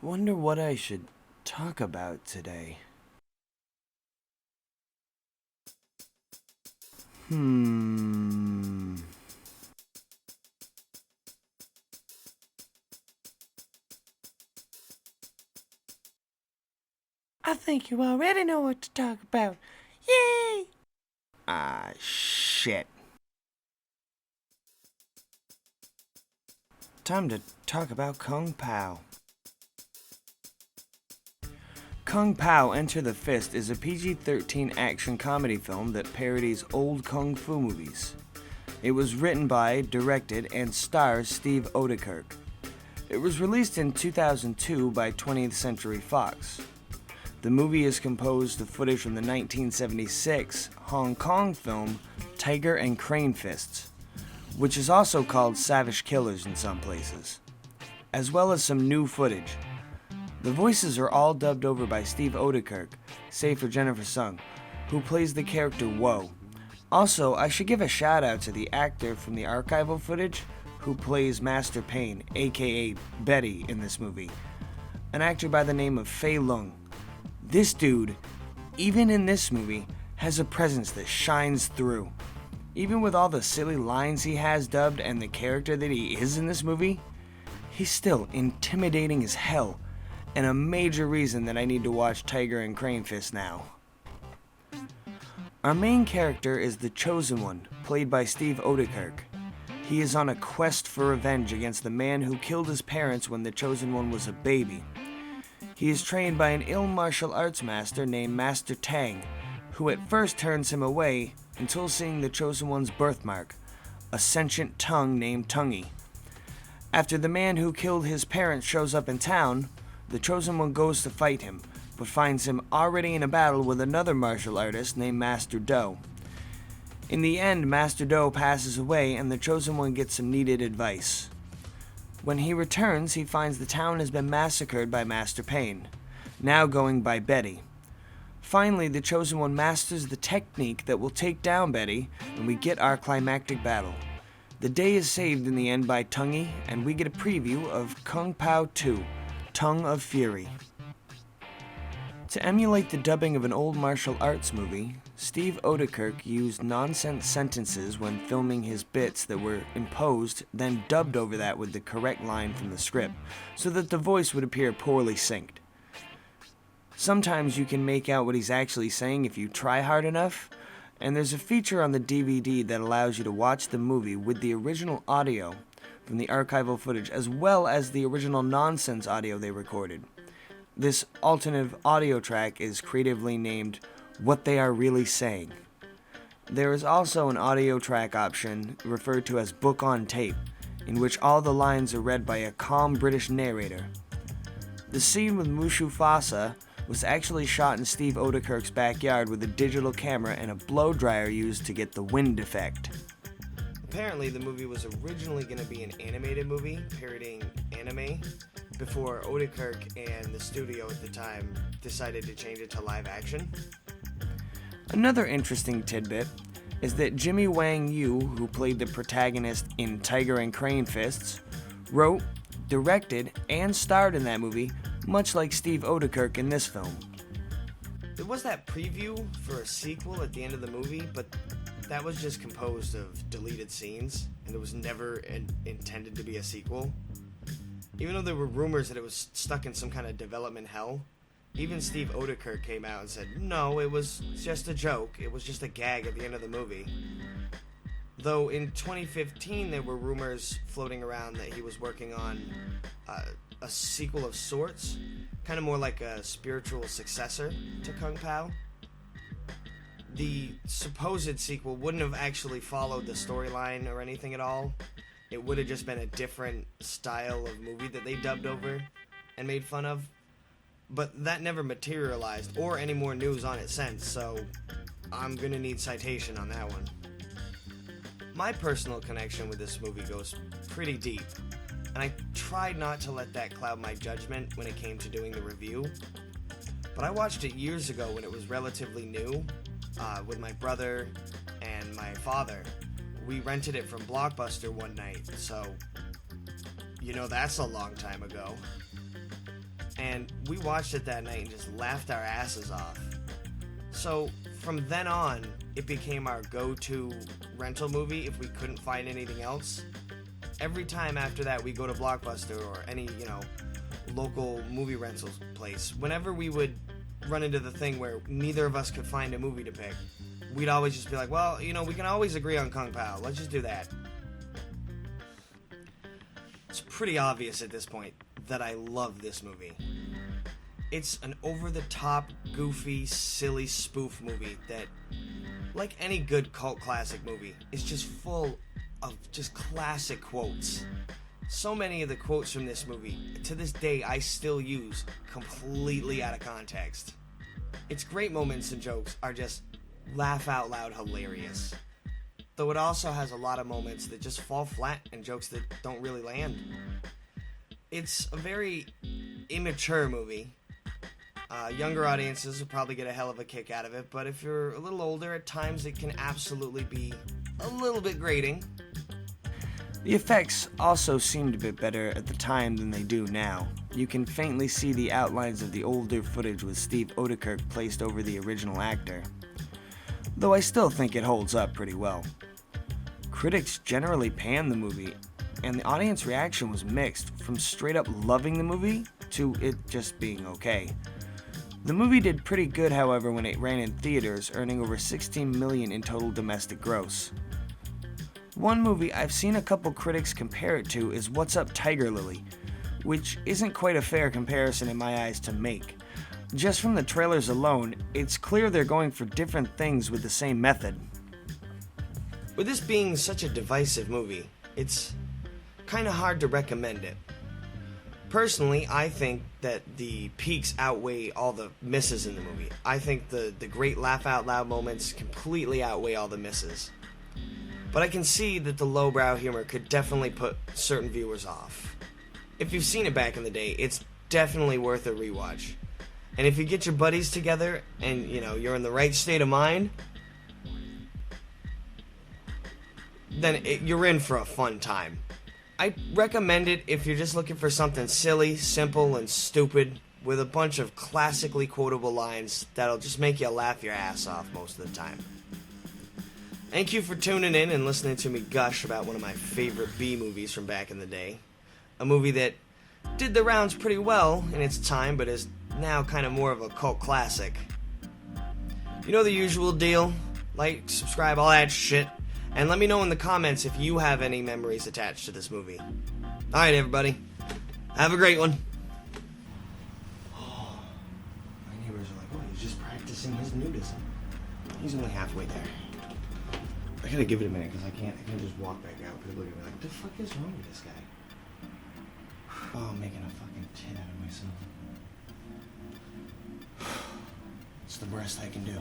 Wonder what I should talk about today. Hmm. I think you already know what to talk about. Yay! Ah, shit. Time to talk about Kung Pao. Kung Pao Enter the Fist is a PG-13 action comedy film that parodies old kung fu movies. It was written by, directed, and stars Steve Oedekerk. It was released in 2002 by 20th Century Fox. The movie is composed of footage from the 1976 Hong Kong film Tiger and Crane Fists, which is also called Savage Killers in some places, as well as some new footage. The voices are all dubbed over by Steve Oedekerk, save for Jennifer Sung, who plays the character Woe. Also, I should give a shout out to the actor from the archival footage who plays Master Payne, aka Betty, in this movie, an actor by the name of Fei Lung. This dude, even in this movie, has a presence that shines through. Even with all the silly lines he has dubbed and the character that he is in this movie, he's still intimidating as hell, and a major reason that I need to watch Tiger and Crane Fist now. Our main character is the Chosen One, played by Steve Oedekerk. He is on a quest for revenge against the man who killed his parents when the Chosen One was a baby. He is trained by an ill martial arts master named Master Tang, who at first turns him away until seeing the Chosen One's birthmark, a sentient tongue named Tungy. After the man who killed his parents shows up in town, the Chosen One goes to fight him, but finds him already in a battle with another martial artist named Master Do. In the end, Master Do passes away and the Chosen One gets some needed advice. When he returns, he finds the town has been massacred by Master Payne, now going by Betty. Finally, the Chosen One masters the technique that will take down Betty, and we get our climactic battle. The day is saved in the end by Tungy, and we get a preview of Kung Pao 2, Tongue of Fury. To emulate the dubbing of an old martial arts movie, Steve Oedekerk used nonsense sentences when filming his bits that were imposed, then dubbed over that with the correct line from the script, so that the voice would appear poorly synced. Sometimes you can make out what he's actually saying if you try hard enough, and there's a feature on the DVD that allows you to watch the movie with the original audio from the archival footage as well as the original nonsense audio they recorded. This alternative audio track is creatively named What They Are Really Saying. There is also an audio track option referred to as Book on Tape, in which all the lines are read by a calm British narrator. The scene with Mushu Fasa was actually shot in Steve Oedekerk's backyard with a digital camera and a blow dryer used to get the wind effect. Apparently, the movie was originally going to be an animated movie parodying anime before Oedekerk and the studio at the time decided to change it to live action. Another interesting tidbit is that Jimmy Wang Yu, who played the protagonist in Tiger and Crane Fists, wrote, directed, and starred in that movie, much like Steve Oedekerk in this film. There was that preview for a sequel at the end of the movie, but that was just composed of deleted scenes, and it was never intended to be a sequel. Even though there were rumors that it was stuck in some kind of development hell, even Steve Oedekerk came out and said, no, it was just a joke, it was just a gag at the end of the movie. Though in 2015 there were rumors floating around that he was working on a sequel of sorts, kind of more like a spiritual successor to Kung Pao. The supposed sequel wouldn't have actually followed the storyline or anything at all. It would have just been a different style of movie that they dubbed over and made fun of. But that never materialized or any more news on it since, so I'm gonna need citation on that one. My personal connection with this movie goes pretty deep, and I tried not to let that cloud my judgment when it came to doing the review. But I watched it years ago when it was relatively new, with my brother and my father. We rented it from Blockbuster one night, so, that's a long time ago. and we watched it that night and just laughed our asses off. So from then on, it became our go-to rental movie if we couldn't find anything else. Every time after that, we go to Blockbuster or any, local movie rental place. Whenever we would run into the thing where neither of us could find a movie to pick, we'd always just be like, well, we can always agree on Kung Pao. Let's just do that. It's pretty obvious at this point that I love this movie. It's an over-the-top, goofy, silly spoof movie that, like any good cult classic movie, is just full of just classic quotes. So many of the quotes from this movie, to this day, I still use completely out of context. Its great moments and jokes are just laugh-out-loud hilarious. Though it also has a lot of moments that just fall flat and jokes that don't really land. It's a very immature movie. Younger audiences will probably get a hell of a kick out of it, but if you're a little older, at times it can absolutely be a little bit grating. The effects also seemed a bit better at the time than they do now. You can faintly see the outlines of the older footage with Steve Oudekirk placed over the original actor. Though I still think it holds up pretty well. Critics generally panned the movie, and the audience reaction was mixed, from straight up loving the movie to it just being okay. The movie did pretty good, however, when it ran in theaters, earning over $16 million in total domestic gross. One movie I've seen a couple critics compare it to is What's Up, Tiger Lily, which isn't quite a fair comparison in my eyes to make. Just from the trailers alone, it's clear they're going for different things with the same method. With this being such a divisive movie, it's kinda hard to recommend it. Personally, I think that the peaks outweigh all the misses in the movie. I think the great laugh-out-loud moments completely outweigh all the misses. But I can see that the lowbrow humor could definitely put certain viewers off. If you've seen it back in the day, it's definitely worth a rewatch. And if you get your buddies together and, you're in the right state of mind, then you're in for a fun time. I recommend it if you're just looking for something silly, simple, and stupid with a bunch of classically quotable lines that'll just make you laugh your ass off most of the time. Thank you for tuning in and listening to me gush about one of my favorite B movies from back in the day. A movie that did the rounds pretty well in its time, but is now kind of more of a cult classic. You know the usual deal. Like, subscribe, all that shit. And let me know in the comments if you have any memories attached to this movie. Alright, everybody. Have a great one. Oh, my neighbors are like, oh, he's just practicing his nudism. He's only halfway there. I gotta give it a minute because I can't just walk back out. People are gonna be like, what the fuck is wrong with this guy? Oh, I'm making a fucking tit out of myself. It's the best I can do.